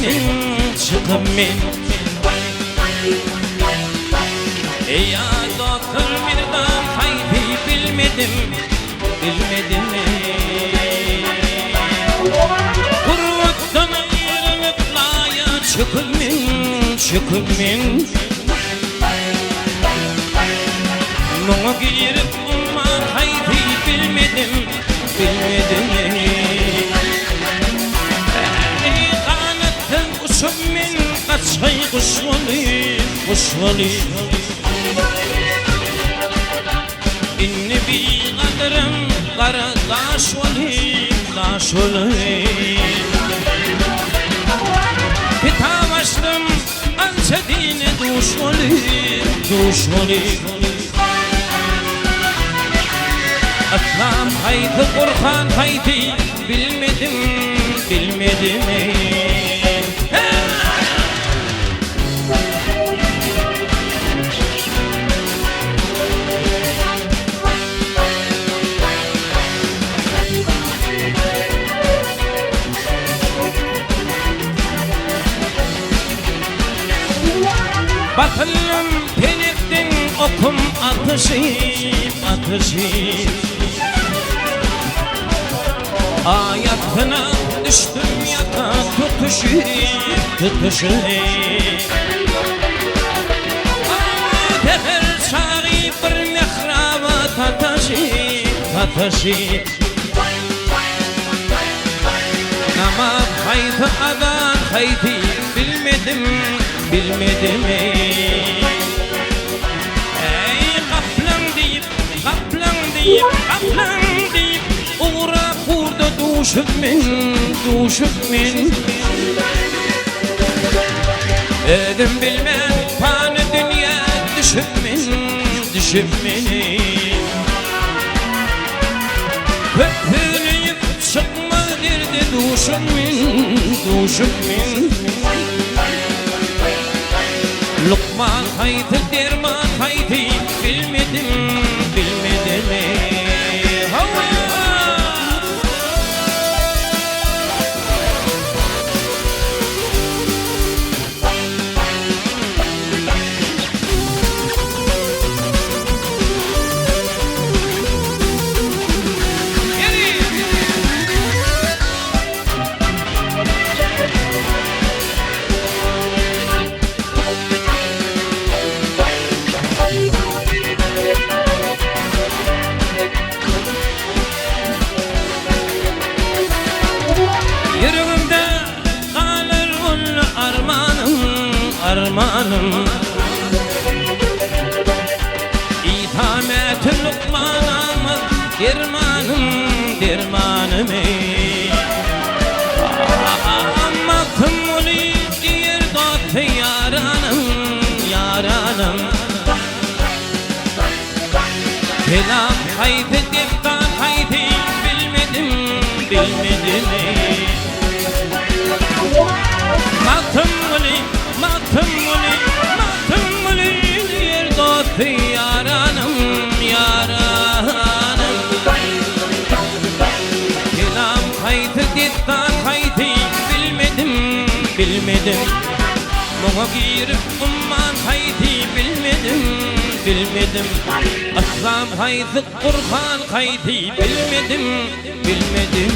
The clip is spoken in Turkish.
senin çıkımın. Ey doktor bir daha haydi bilmedim, bilmedim. Kurvuttan ayrılıp laya çıkımın, çıkımın. Muğa girip umma haydi bilmedim, bilmedim. Ey kanatın kuşum min kaçay kuş olayım, kuş olayım. İnni bir kadırım kara taş olayım, taş olayım. Hitap açtım anca dine duş olayım, duş olayım. Aslan haydi Kur'an haydi bilmedim, bilmedim. Batılım penettin okum atışım, atışım. Ayakına düştüm yaka tutuşum, tutuşum. Teher çağırıp bir mehraba tataşım, tataşım. Namaz haydi adan haydi bilmedim, bilmedim. Ey kaplan deyip, kaplan deyip, kaplan deyip uğra kurda duşum min, duşum min. Edim bilmem panı dünya düşüm min, düşüm min. Köpürüyüp çıkma derdi duşum min, duşum min. Lokman haydi derman haydi bilmedim, bilmedim. Hava yüreğimde kalır ulu armanım, armanım. İthamet-ü Lukman'ım, dermanım, dermanım. Amatım ulu diğer dostu yaranım, yaranım. Kelam haydi dikkat haydi bilmedim, bilmedim. Matım uli, matım uli, matım uli diğer dostu yaranım, yaranım. Kelam haydi dikkat haydi bilmedim, bilmedim. Muğa girip umman haydi bilmedim, bilmedim. Aslan haydi Kur'an haydi bilmedim, bilmedim.